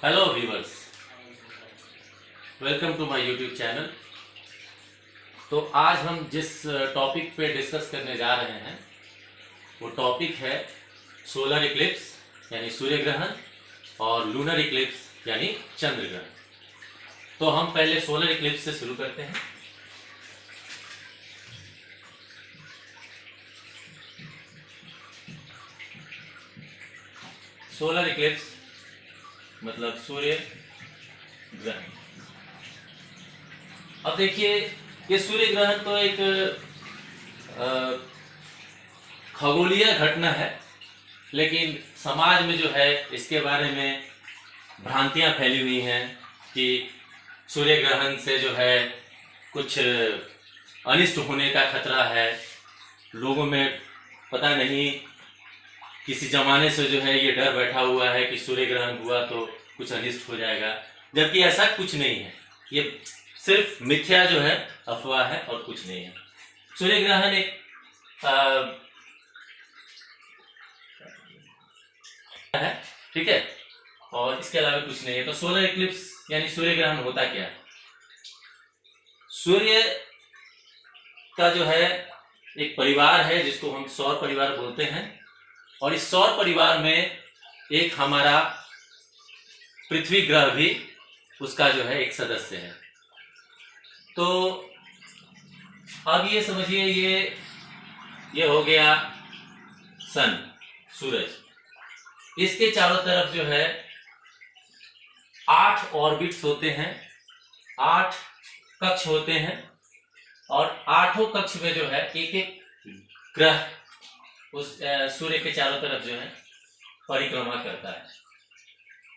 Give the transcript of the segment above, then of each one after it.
Hello viewers, welcome to my YouTube channel. तो आज हम जिस टॉपिक पे डिस्कस करने जा रहे हैं वो टॉपिक है सोलर इक्लिप्स यानी सूर्य ग्रहण और लूनर इक्लिप्स यानी चंद्र ग्रहण। तो हम पहले सोलर इक्लिप्स से शुरू करते हैं। सोलर इक्लिप्स मतलब सूर्य ग्रहण। अब देखिए, ये सूर्य ग्रहण तो एक खगोलीय घटना है, लेकिन समाज में जो है इसके बारे में भ्रांतियां फैली हुई हैं कि सूर्य ग्रहण से जो है कुछ अनिष्ट होने का खतरा है। लोगों में पता नहीं किसी जमाने से जो है ये डर बैठा हुआ है कि सूर्य ग्रहण हुआ तो कुछ अनिष्ट हो जाएगा, जबकि ऐसा कुछ नहीं है। ये सिर्फ मिथ्या जो है अफवाह है और कुछ नहीं है। सूर्य ग्रहण एक है, ठीक है, और इसके अलावा कुछ नहीं है। तो सोलर इक्लिप्स यानी सूर्य ग्रहण होता क्या है? सूर्य का जो है एक परिवार है जिसको हम सौर परिवार बोलते हैं, और इस सौर परिवार में एक हमारा पृथ्वी ग्रह भी उसका जो है एक सदस्य है। तो अब ये समझिए, ये हो गया सन, सूरज। इसके चारों तरफ जो है 8 ऑर्बिट्स होते हैं, 8 कक्ष होते हैं, और 8 कक्ष में जो है एक एक ग्रह उस सूर्य के चारों तरफ जो है परिक्रमा करता है।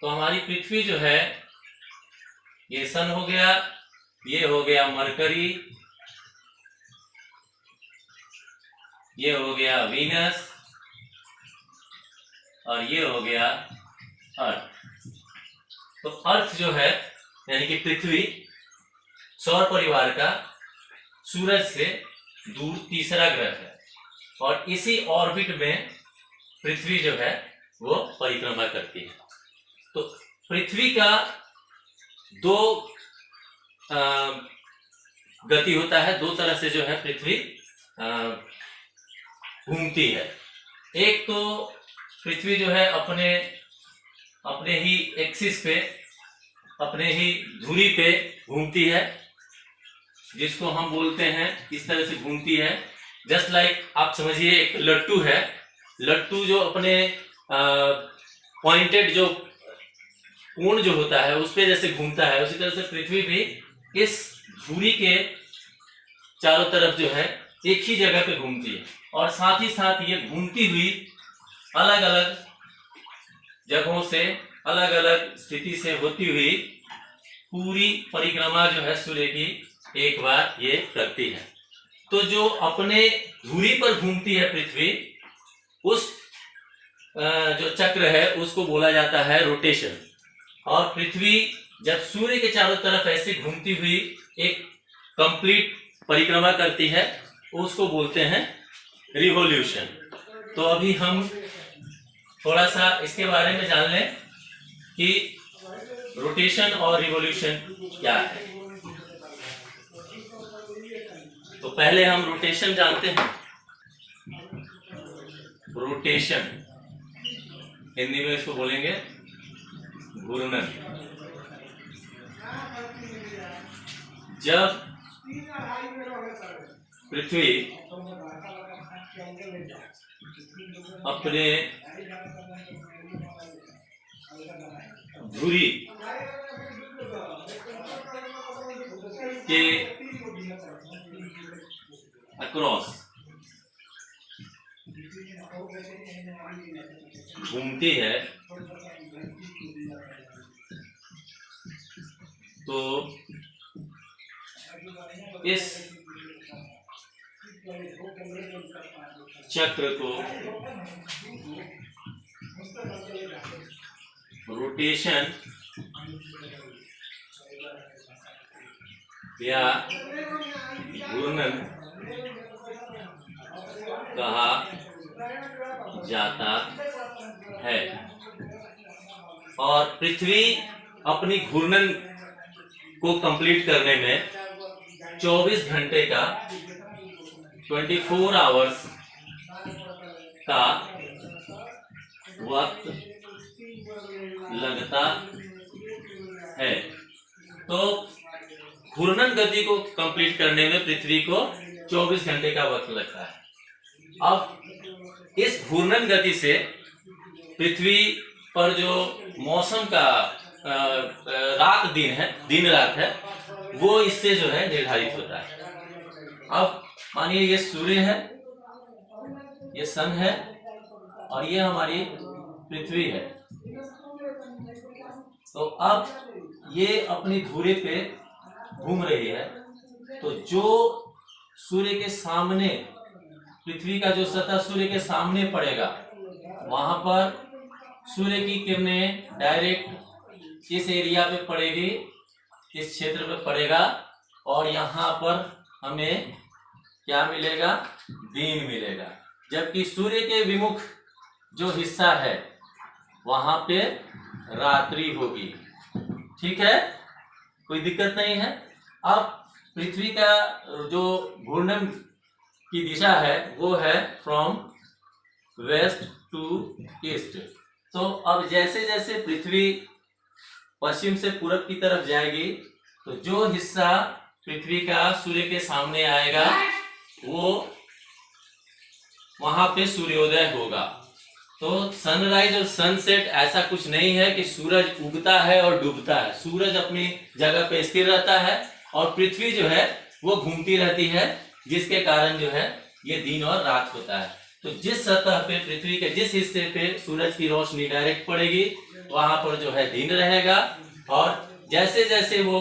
तो हमारी पृथ्वी जो है, ये सन हो गया, ये हो गया मरकरी, ये हो गया वीनस, और ये हो गया अर्थ। तो अर्थ जो है यानी कि पृथ्वी सौर परिवार का सूरज से दूर तीसरा ग्रह है, और इसी ऑर्बिट में पृथ्वी जो है वो परिक्रमा करती है। तो पृथ्वी का दो गति होता है, दो तरह से जो है पृथ्वी घूमती है। एक तो पृथ्वी जो है अपने ही एक्सिस पे, अपने ही धुरी पे घूमती है, जिसको हम बोलते हैं इस तरह से घूमती है। जस्ट लाइक आप समझिए एक लट्टू है, लट्टू जो अपने पॉइंटेड जो कोण जो होता है उस पे जैसे घूमता है, उसी तरह से पृथ्वी भी इस धुरी के चारों तरफ जो है एक ही जगह पे घूमती है, और साथ ही साथ ये घूमती हुई अलग अलग जगहों से, अलग अलग स्थिति से होती हुई पूरी परिक्रमा जो है सूर्य की एक बार ये करती है। तो जो अपने धुरी पर घूमती है पृथ्वी, उस जो चक्र है उसको बोला जाता है रोटेशन। और पृथ्वी जब सूर्य के चारों तरफ ऐसे घूमती हुई एक कंप्लीट परिक्रमा करती है, उसको बोलते हैं रिवॉल्यूशन। तो अभी हम थोड़ा सा इसके बारे में जान लें कि रोटेशन और रिवॉल्यूशन क्या है। तो पहले हम रोटेशन जानते हैं। रोटेशन हिंदी में इसको बोलेंगे घूर्णन। जब पृथ्वी अपने धुरी के अक्रॉस घूमती है, तो इस चक्र को रोटेशन या घूर्णन कहा जाता है। और पृथ्वी अपनी घूर्णन को कंप्लीट करने में 24 घंटे का 24 आवर्स का वक्त लगता है। तो घूर्णन गति को कंप्लीट करने में पृथ्वी को 24 घंटे का वक्त लगता है। अब इस घूर्णन गति से पृथ्वी पर जो मौसम का रात दिन है, दिन रात है, वो इससे जो है निर्धारित होता है। अब मानिए ये सूर्य है, ये सन है और ये हमारी पृथ्वी है। तो अब ये अपनी धुरी पे घूम रही है, तो जो सूर्य के सामने, पृथ्वी का जो सतह सूर्य के सामने पड़ेगा, वहां पर सूर्य की किरणें डायरेक्ट इस एरिया पे पड़ेगी, इस क्षेत्र पे पड़ेगा और यहाँ पर हमें क्या मिलेगा? दिन मिलेगा। जबकि सूर्य के विमुख जो हिस्सा है वहां पे रात्रि होगी। ठीक है, कोई दिक्कत नहीं है। अब पृथ्वी का जो घूर्णन की दिशा है वो है फ्रॉम वेस्ट टू ईस्ट। तो अब जैसे जैसे पृथ्वी पश्चिम से पूरब की तरफ जाएगी, तो जो हिस्सा पृथ्वी का सूर्य के सामने आएगा वो वहां पे सूर्योदय होगा। तो सनराइज और सनसेट ऐसा कुछ नहीं है कि सूरज उगता है और डूबता है। सूरज अपनी जगह पे स्थिर रहता है और पृथ्वी जो है वो घूमती रहती है, जिसके कारण जो है ये दिन और रात होता है। तो जिस सतह पे, पृथ्वी के जिस हिस्से पे सूरज की रोशनी डायरेक्ट पड़ेगी वहां पर जो है दिन रहेगा, और जैसे जैसे वो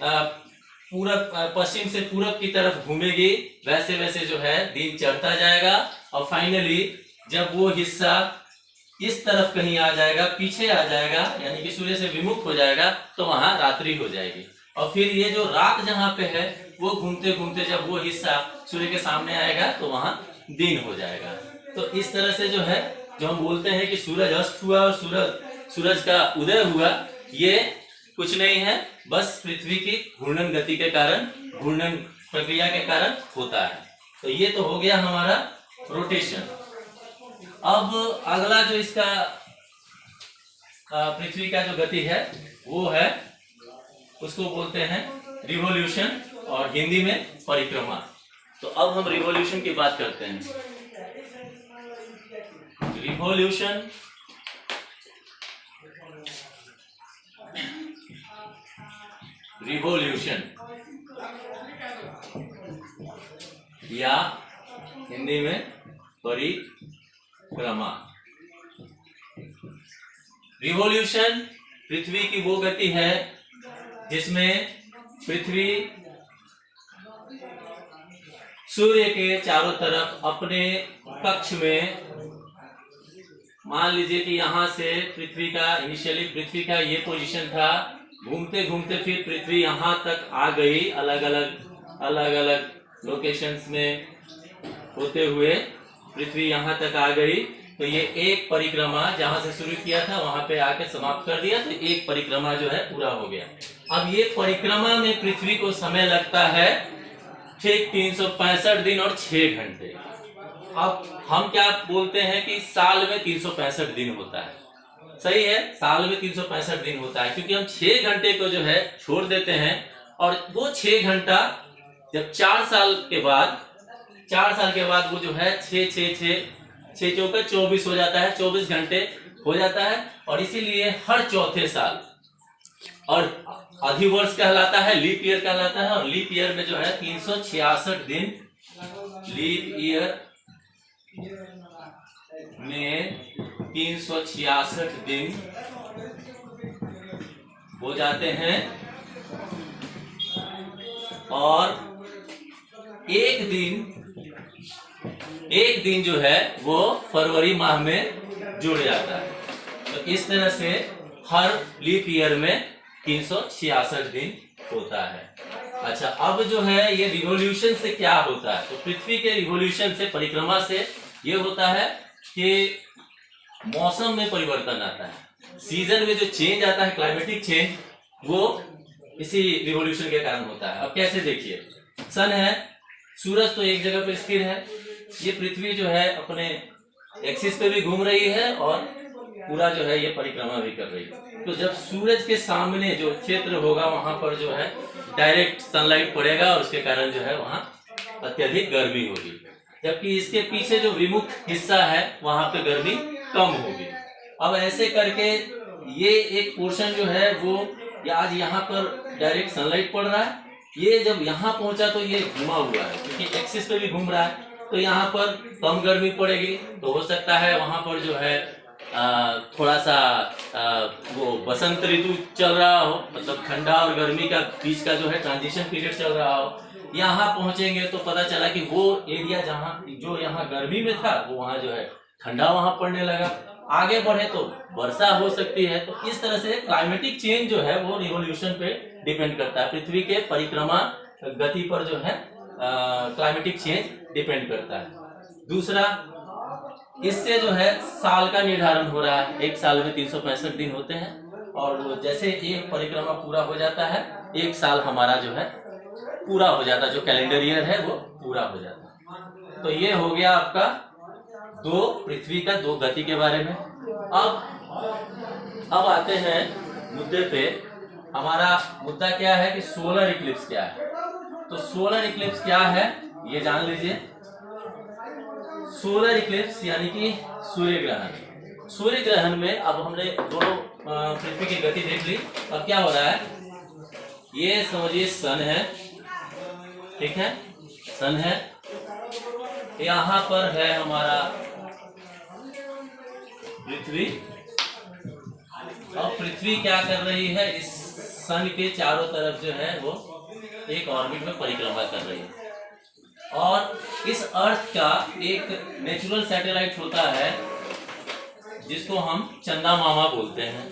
पूरब, पश्चिम से पूरब की तरफ घूमेगी वैसे वैसे जो है दिन चढ़ता जाएगा और फाइनली जब वो हिस्सा इस तरफ कहीं आ जाएगा, पीछे आ जाएगा, यानी कि सूर्य से विमुख हो जाएगा, तो वहां रात्रि हो जाएगी। और फिर ये जो रात जहाँ पे है वो घूमते घूमते जब वो हिस्सा सूर्य के सामने आएगा तो वहां दिन हो जाएगा। तो इस तरह से जो है, जो हम बोलते हैं कि सूरज अस्त हुआ और सूरज का उदय हुआ, ये कुछ नहीं है, बस पृथ्वी की घूर्णन गति के कारण, घूर्णन प्रक्रिया के कारण होता है। तो ये तो हो गया हमारा रोटेशन। अब अगला जो इसका पृथ्वी का जो गति है वो है, उसको बोलते हैं रिवॉल्यूशन और हिंदी में परिक्रमा। तो अब हम रिवॉल्यूशन की बात करते हैं। रिवॉल्यूशन या हिंदी में परिक्रमा। रिवॉल्यूशन पृथ्वी की वो गति है जिसमें पृथ्वी सूर्य के चारों तरफ अपने कक्ष में, मान लीजिए कि यहाँ से पृथ्वी का, इनिशियली पृथ्वी का ये पोजीशन था, घूमते घूमते फिर पृथ्वी यहाँ तक आ गई, अलग अलग लोकेशंस में होते हुए पृथ्वी यहाँ तक आ गई। तो ये एक परिक्रमा जहां से शुरू किया था वहां पे आके समाप्त कर दिया, तो एक परिक्रमा जो है पूरा हो गया। अब ये परिक्रमा में पृथ्वी को समय लगता है ठीक 365 दिन और 6 घंटे। अब हम क्या बोलते हैं कि साल में 365 दिन होता है। सही है, साल में 365 दिन होता है, क्योंकि हम 6 घंटे को जो है छोड़ देते हैं, और वो 6 घंटा जब 4 साल के बाद वो जो है 6 चौके 24 हो जाता है, 24 घंटे हो जाता है। और इसीलिए हर चौथे साल, और अधिवर्ष कहलाता है, लीप ईयर कहलाता है, और लीप ईयर में जो है 366 दिन, लीप ईयर में 366 दिन हो जाते हैं, और एक दिन जो है वो फरवरी माह में जुड़ जाता है। तो इस तरह से हर लीप ईयर में 366 दिन होता है। अच्छा, अब जो है ये रिवॉल्यूशन से क्या होता है? तो पृथ्वी के रिवॉल्यूशन से, परिक्रमा से ये होता है कि मौसम में परिवर्तन आता है। सीजन में जो चेंज आता है, क्लाइमेटिक चेंज, वो इसी रिवॉल्यूशन के कारण होता है। अब कैसे देखिए, सन है, सूरज तो एक जगह पर स्थिर है, ये पृथ्वी जो है अपने एक्सिस पे भी घूम रही है और पूरा जो है ये परिक्रमा भी कर रही है। तो जब सूरज के सामने जो क्षेत्र होगा वहां पर जो है डायरेक्ट सनलाइट पड़ेगा और उसके कारण जो है वहां अत्यधिक गर्मी होगी, जबकि इसके पीछे जो विमुख हिस्सा है वहां पे गर्मी कम होगी। अब ऐसे करके ये एक पोर्शन जो है वो आज यहाँ पर डायरेक्ट सनलाइट पड़ रहा है, ये जब यहाँ पहुंचा तो ये घुमा हुआ है क्योंकि एक्सिस पे भी घूम रहा है, तो यहाँ पर कम गर्मी पड़ेगी। तो हो सकता है वहां पर जो है थोड़ा सा वो बसंत ऋतु चल रहा हो, मतलब ठंडा और गर्मी का बीच का जो है ट्रांजिशन पीरियड चल रहा हो। यहाँ पहुंचेंगे तो पता चला कि वो एरिया जहाँ जो यहाँ गर्मी में था वो वहाँ जो है ठंडा वहां पड़ने लगा। आगे बढ़े तो वर्षा हो सकती है। तो इस तरह से क्लाइमेटिक चेंज जो है वो रिवोल्यूशन पे डिपेंड करता है, पृथ्वी के परिक्रमा गति पर जो है क्लाइमेटिक चेंज डिपेंड करता है। दूसरा, इससे जो है साल का निर्धारण हो रहा है। एक साल में 365 दिन होते हैं और जैसे एक परिक्रमा पूरा हो जाता है, एक साल हमारा जो है पूरा हो जाता है, जो कैलेंडर ईयर है वो पूरा हो जाता है। तो ये हो गया आपका दो पृथ्वी का दो गति के बारे में। अब आते हैं मुद्दे पे। हमारा मुद्दा क्या है कि सोलर इक्लिप्स क्या है। तो सोलर इक्लिप्स क्या है ये जान लीजिए। सोलर इक्लिप्स यानी कि सूर्य ग्रहण। सूर्य ग्रहण में अब हमने दोनों पृथ्वी की गति देख ली। अब क्या हो रहा है, ये समझिए सन है, ठीक है, सन है, यहाँ पर है हमारा पृथ्वी। और पृथ्वी क्या कर रही है, इस सन के चारों तरफ जो है वो एक ऑर्बिट में परिक्रमा कर रही है। और इस अर्थ का एक नेचुरल सैटेलाइट होता है जिसको हम चंदा मामा बोलते हैं,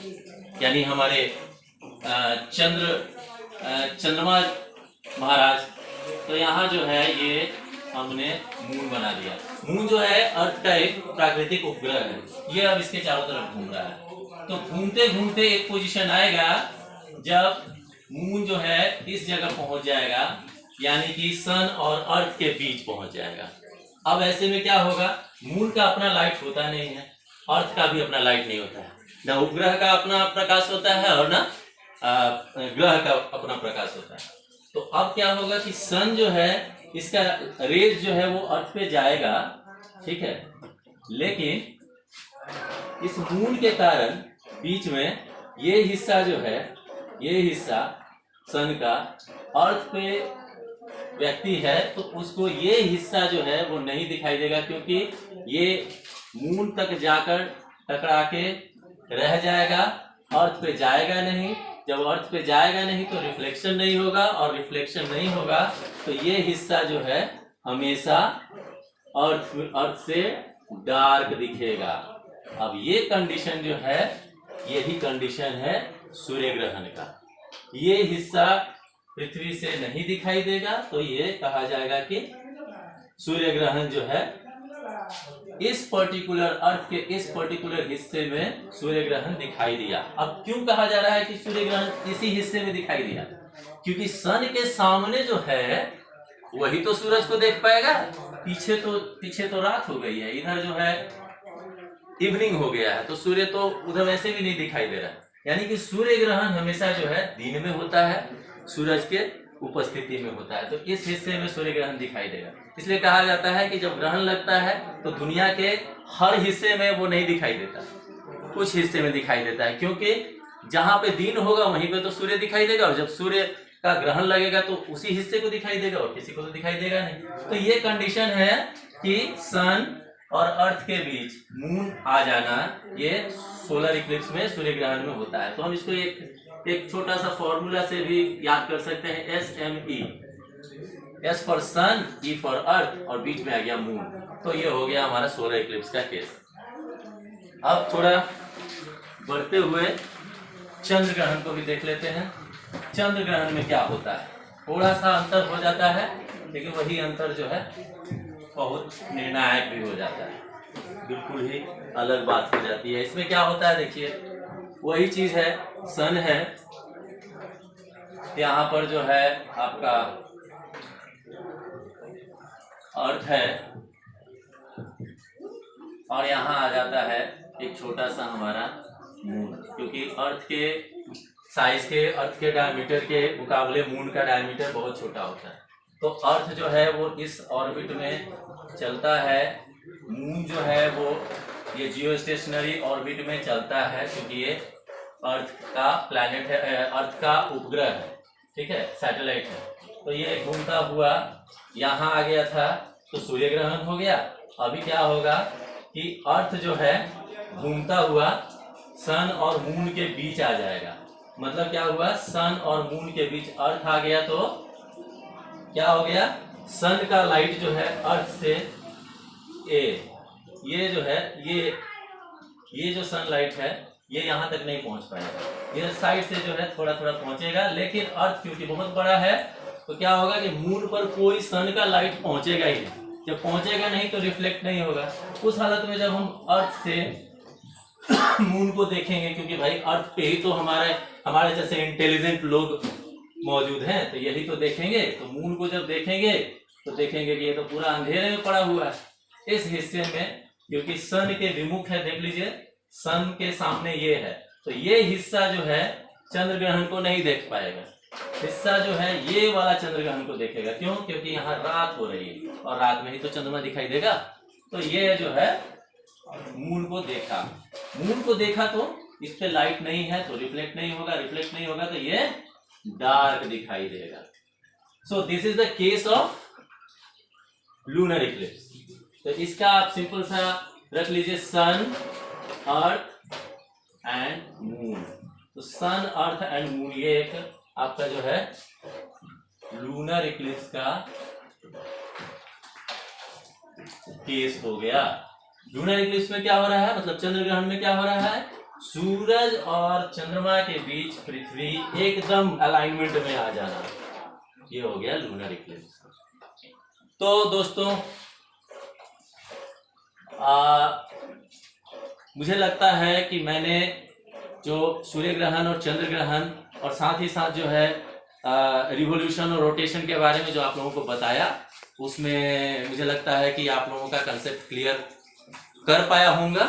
यानी हमारे चंद्रमा महाराज। तो यहाँ जो है ये हमने मून बना दिया। मून जो है अर्थ का एक प्राकृतिक उपग्रह है, ये अब इसके चारों तरफ घूम रहा है। तो घूमते घूमते एक पोजीशन आएगा जब मून जो है इस जगह पहुंच जाएगा, यानी कि सन और अर्थ के बीच पहुंच जाएगा। अब ऐसे में क्या होगा, मून का अपना लाइट होता नहीं है, अर्थ का भी अपना लाइट नहीं होता है, ना उपग्रह का अपना प्रकाश होता है और ना ग्रह का अपना प्रकाश होता है। तो अब क्या होगा कि सन जो है इसका रेज जो है वो अर्थ पे जाएगा, ठीक है, लेकिन इस मून के कारण बीच में ये हिस्सा जो है, ये हिस्सा सन का अर्थ पे व्यक्ति है, तो उसको ये हिस्सा जो है वो नहीं दिखाई देगा, क्योंकि ये मून तक जाकर टकरा के रह जाएगा, अर्थ पे जाएगा नहीं। जब अर्थ पे जाएगा नहीं तो रिफ्लेक्शन नहीं होगा, और रिफ्लेक्शन नहीं होगा तो ये हिस्सा जो है हमेशा अर्थ से डार्क दिखेगा। अब ये कंडीशन जो है, यही कंडीशन है सूर्य ग्रहण का। ये हिस्सा पृथ्वी से नहीं दिखाई देगा, तो ये कहा जाएगा कि सूर्य ग्रहण जो है इस पर्टिकुलर अर्थ के इस पर्टिकुलर हिस्से में सूर्य ग्रहण दिखाई दिया। अब क्यों कहा जा रहा है कि सूर्य ग्रहण इसी हिस्से में दिखाई दिया, क्योंकि सन के सामने जो है वही तो सूरज को देख पाएगा, पीछे तो रात हो गई है, इधर जो है इवनिंग हो गया है, तो सूर्य तो उधर वैसे भी नहीं दिखाई दे रहा है। यानी कि सूर्य ग्रहण हमेशा जो है दिन में होता है, सूरज के उपस्थिति में होता है, तो इस हिस्से में सूर्य ग्रहण दिखाई देगा। इसलिए कहा जाता है कि जब ग्रहण लगता है तो दुनिया के हर हिस्से में वो नहीं दिखाई देता, कुछ हिस्से में दिखाई देता है, क्योंकि जहां पे दिन होगा वहीं पे तो सूर्य दिखाई देगा, और जब सूर्य का ग्रहण लगेगा तो उसी हिस्से को दिखाई देगा और किसी को तो दिखाई देगा नहीं। तो ये कंडीशन है कि सन और अर्थ के बीच मून आ जाना, ये सोलर इक्लिप्स में सूर्य ग्रहण में होता है। तो हम इसको एक छोटा सा फॉर्मूला से भी याद कर सकते हैं, SME, S for sun, E for earth, और बीच में आ गया मून। तो ये हो गया हमारा सोलर इक्लिप्स का केस। अब थोड़ा बढ़ते हुए चंद्र ग्रहण को भी देख लेते हैं। चंद्र ग्रहण में क्या होता है, थोड़ा सा अंतर हो जाता है, लेकिन वही अंतर जो है बहुत निर्णायक भी हो जाता है, बिल्कुल ही अलग बात हो जाती है। इसमें क्या होता है, देखिए वही चीज है, सन है, यहाँ पर जो है आपका अर्थ है, और यहाँ आ जाता है एक छोटा सा हमारा मून, क्योंकि अर्थ के साइज के, अर्थ के डायमीटर के मुकाबले मून का डायमीटर बहुत छोटा होता है। तो अर्थ जो है वो इस ऑर्बिट में चलता है, मून जो है वो ये जियो स्टेशनरी ऑर्बिट में चलता है, क्योंकि ये अर्थ का प्लैनेट है, अर्थ का उपग्रह है, ठीक है, सैटेलाइट है। तो ये घूमता हुआ यहाँ आ गया था, तो सूर्य ग्रहण हो गया। अभी क्या होगा कि अर्थ जो है घूमता हुआ सन और मून के बीच आ जाएगा। मतलब क्या हुआ, सन और मून के बीच अर्थ आ गया, तो क्या हो गया, सन का लाइट जो है अर्थ से ये जो है ये जो सनलाइट है ये यहाँ तक नहीं पहुँच पाएगा, ये साइड से जो है थोड़ा थोड़ा पहुँचेगा, लेकिन अर्थ क्योंकि बहुत बड़ा है तो क्या होगा कि मून पर कोई सन का लाइट पहुँचेगा ही नहीं। जब पहुँचेगा नहीं तो रिफ्लेक्ट नहीं होगा। उस हालत में जब हम अर्थ से मून को देखेंगे, क्योंकि भाई अर्थ पे ही तो हमारे जैसे इंटेलिजेंट लोग मौजूद हैं, तो यही तो देखेंगे। तो मून को जब देखेंगे तो देखेंगे कि ये तो पूरा अंधेरे में पड़ा हुआ है। इस हिस्से में क्योंकि सन के विमुख है, देख लीजिए सन के सामने ये है, तो ये हिस्सा जो है चंद्र ग्रहण को नहीं देख पाएगा। हिस्सा जो है ये वाला चंद्र ग्रहण को देखेगा। क्यों? क्योंकि यहाँ रात हो रही है और रात में ही तो चंद्रमा दिखाई देगा। तो ये जो है मून को देखा, मून को देखा तो इस पे लाइट नहीं है तो रिफ्लेक्ट नहीं होगा, रिफ्लेक्ट नहीं होगा तो ये डार्क दिखाई देगा। So this is the case of lunar Eclipse. तो इसका आप सिंपल सा रख लीजिए, सन अर्थ एंड मून। तो सन अर्थ एंड मून ये एक आपका जो है लूनर इक्लिप्स का केस हो गया। लूनर इक्लिप्स में क्या हो रहा है, मतलब चंद्र ग्रहण में क्या हो रहा है, सूरज और चंद्रमा के बीच पृथ्वी एकदम अलाइनमेंट में आ जाना, ये हो गया लूनर इक्लिप्स। तो दोस्तों मुझे लगता है कि मैंने जो सूर्य ग्रहण और चंद्र ग्रहण और साथ ही साथ जो है रिवोल्यूशन और रोटेशन के बारे में जो आप लोगों को बताया, उसमें मुझे लगता है कि आप लोगों का कंसेप्ट क्लियर कर पाया होगा।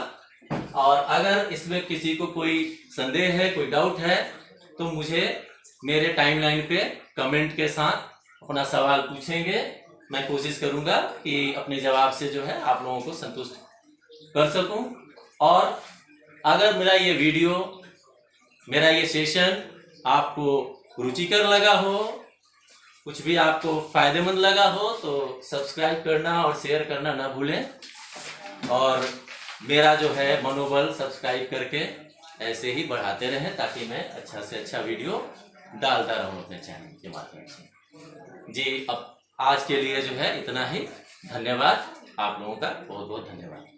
और अगर इसमें किसी को कोई संदेह है, कोई डाउट है, तो मुझे मेरे टाइमलाइन पे कमेंट के साथ अपना सवाल पूछेंगे। मैं कोशिश करूंगा कि अपने जवाब से जो है आप लोगों को संतुष्ट कर सकूं। और अगर मेरा ये वीडियो, मेरा ये सेशन आपको रुचिकर लगा हो, कुछ भी आपको फायदेमंद लगा हो, तो सब्सक्राइब करना और शेयर करना ना भूलें। और मेरा जो है मनोबल सब्सक्राइब करके ऐसे ही बढ़ाते रहें, ताकि मैं अच्छा से अच्छा वीडियो डालता रहूं अपने चैनल के माध्यम से। जी, अब आज के लिए जो है इतना ही। धन्यवाद, आप लोगों का बहुत बहुत धन्यवाद।